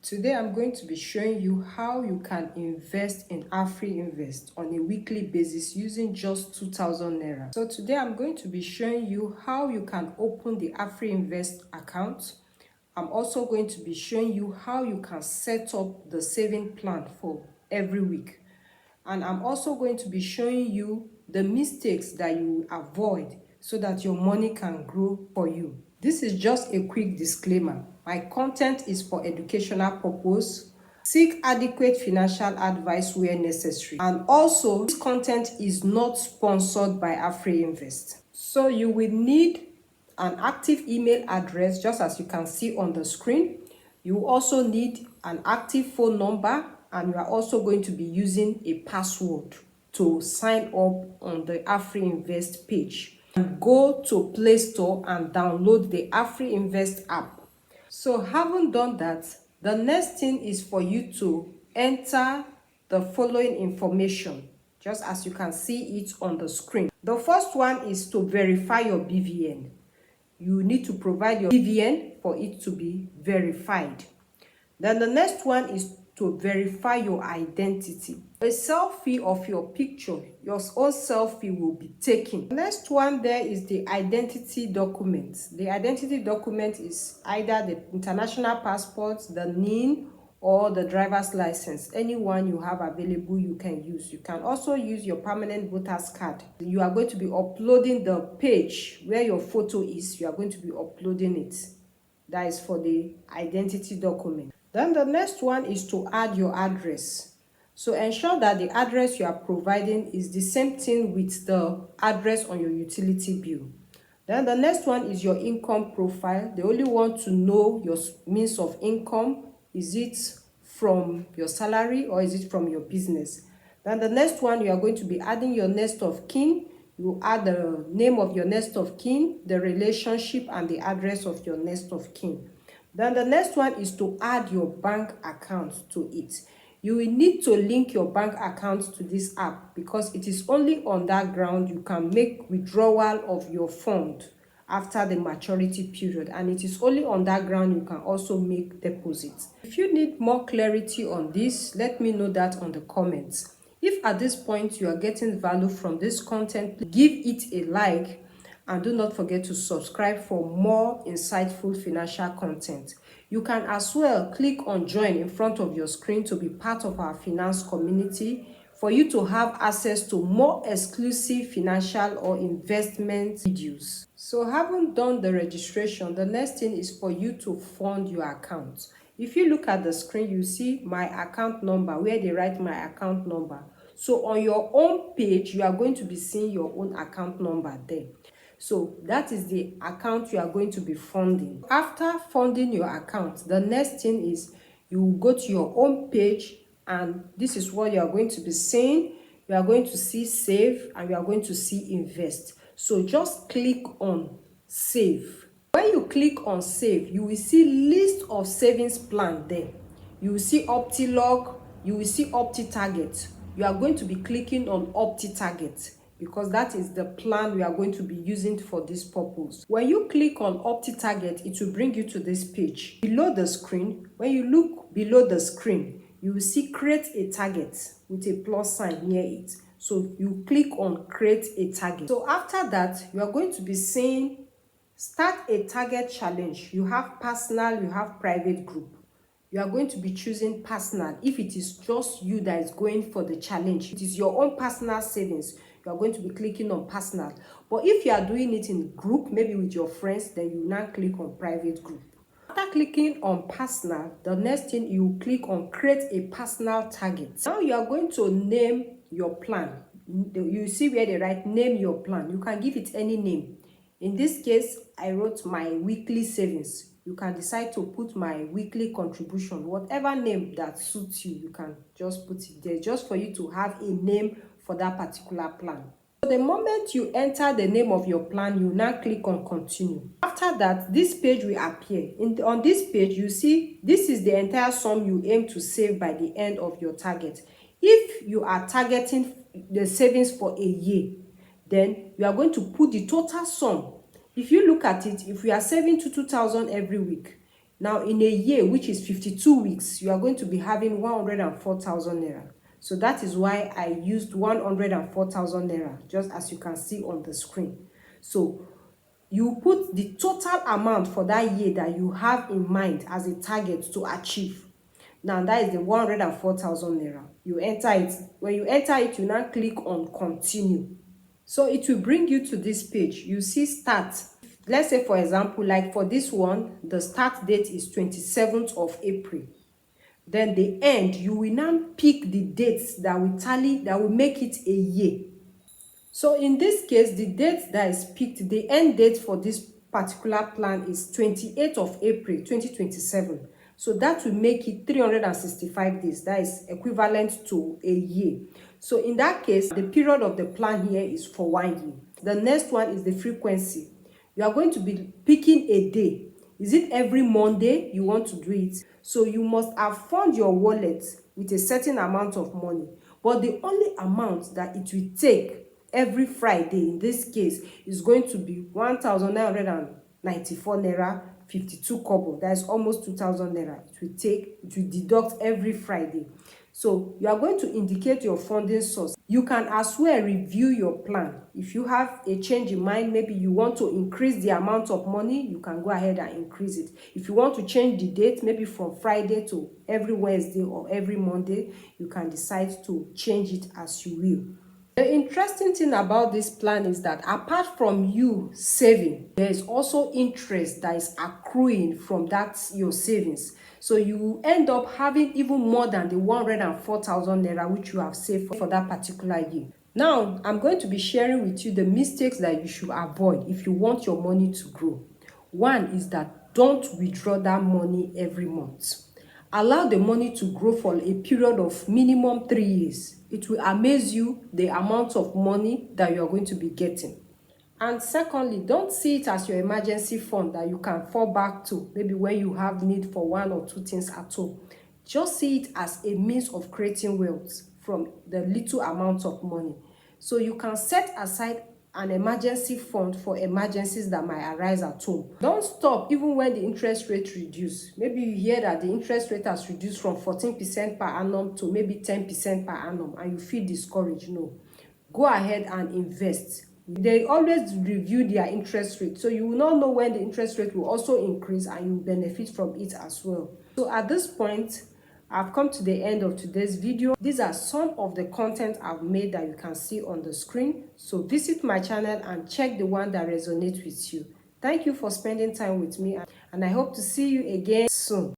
Today I'm going to be showing you how you can invest in Afrinvest on a weekly basis using just 2,000 Naira. So today I'm going to be showing you how you can open the Afrinvest account. I'm also going to be showing you how you can set up the saving plan for every week. And I'm also going to be showing you the mistakes that you avoid so that your money can grow for you. This is just a quick disclaimer. My content is for educational purpose. Seek adequate financial advice where necessary. And also, this content is not sponsored by Afrinvest. So you will need an active email address, just as you can see on the screen. You also need an active phone number, and you are also going to be using a password to sign up on the Afrinvest page. And go to Play Store and download the Afrinvest app. So having done that, the next thing is for you to enter the following information, just as you can see it on the screen. The first one is to verify your BVN. You need to provide your BVN for it to be verified. Then the next one is to verify your identity. A selfie of your picture, your own selfie will be taken. The next one there is the identity document. The identity document is either the international passport, the NIN, or the driver's license. Anyone you have available you can use. You can also use your permanent voter's card. You are going to be uploading the page where your photo is. You are going to be uploading it. That is for the identity document. Then the next one is to add your address. So ensure that the address you are providing is the same thing with the address on your utility bill. Then the next one is your income profile. They only want to know your means of income. Is it from your salary or is it from your business? Then the next one, you are going to be adding your next of kin. You add the name of your next of kin, the relationship, and the address of your next of kin. Then the next one is to add your bank account to it. You will need to link your bank account to this app because it is only on that ground you can make withdrawal of your fund after the maturity period, and it is only on that ground you can also make deposits. If you need more clarity on this, let me know that on the comments. If at this point you are getting value from this content, give it a like and do not forget to subscribe for more insightful financial content. You can as well click on join in front of your screen to be part of our finance community for you to have access to more exclusive financial or investment videos. So having done the registration, the next thing is for you to fund your account. If you look at the screen, you see my account number where they write my account number. So on your own page, you are going to be seeing your own account number there. So that is the account you are going to be funding. After funding your account, the next thing is you go to your own page, and this is what you are going to be seeing. You are going to see save and you are going to see invest. So just click on save. When you click on save, you will see list of savings plan there. You will see OptiLog, you will see OptiTarget. You are going to be clicking on OptiTarget because that is the plan we are going to be using for this purpose. When you click on OptiTarget, it will bring you to this page. Below the screen, when you look below the screen, you will see create a target with a plus sign near it. So you click on create a target. So after that, you are going to be seeing start a target challenge. You have personal, you have private group. You are going to be choosing personal if it is just you that is going for the challenge. It is your own personal savings. You are going to be clicking on personal. But if you are doing it in group, maybe with your friends, then you now click on private group. After clicking on personal, the next thing you click on create a personal target. Now you are going to name your plan. You see where they write name your plan. You can give it any name. In this case, I wrote my weekly savings. You can decide to put my weekly contribution, whatever name that suits you, you can just put it there, just for you to have a name for that particular plan. So the moment you enter the name of your plan, you now click on continue. After that, this page will appear. On this page, you see this is the entire sum you aim to save by the end of your target. If you are targeting the savings for a year, then you are going to put the total sum. If you look at it, if we are saving 2,000 every week, Now, in a year, which is 52 weeks, you are going to be having 104,000 naira. So that is why I used 104,000 naira, just as you can see on the screen. So you put the total amount for that year that you have in mind as a target to achieve. Now, that is the 104,000 naira. You enter it. When you enter it, you now click on continue. So it will bring you to this page. You see start. Let's say, for example, like for this one, the start date is 27th of April. Then the end, you will now pick the dates that will tally, that will make it a year. So in this case, the date that is picked, the end date for this particular plan is 28th of April 2027. So that will make it 365 days. That is equivalent to a year. So in that case, the period of the plan here is for 1 year. The next one is the frequency. You are going to be picking a day. Is it every Monday you want to do it? So you must have fund your wallet with a certain amount of money. But the only amount that it will take every Friday in this case is going to be 1,994 naira 52 kobo. That is almost 2,000 naira. It will deduct every Friday. So you are going to indicate your funding source. You can as well review your plan. If you have a change in mind, maybe you want to increase the amount of money, you can go ahead and increase it. If you want to change the date, maybe from Friday to every Wednesday or every Monday, you can decide to change it as you will. The interesting thing about this plan is that apart from you saving, there is also interest that is accruing from that your savings. So you end up having even more than the 104,000 naira which you have saved for that particular year. Now, I'm going to be sharing with you the mistakes that you should avoid if you want your money to grow. One is that don't withdraw that money every month. Allow the money to grow for a period of minimum 3 years. It will amaze you the amount of money that you are going to be getting. And secondly, don't see it as your emergency fund that you can fall back to, maybe when you have need for 1 or 2 things at all. Just see it as a means of creating wealth from the little amount of money. So you can set aside an emergency fund for emergencies that might arise at home. Don't stop even when the interest rate reduce. Maybe you hear that the interest rate has reduced from 14% per annum to maybe 10% per annum and you feel discouraged. No, go ahead and invest. They always review their interest rate, so you will not know when the interest rate will also increase and you benefit from it as well. So at this point, I've come to the end of today's video. These are some of the content I've made that you can see on the screen. So visit my channel and check the one that resonates with you. Thank you for spending time with me, and I hope to see you again soon.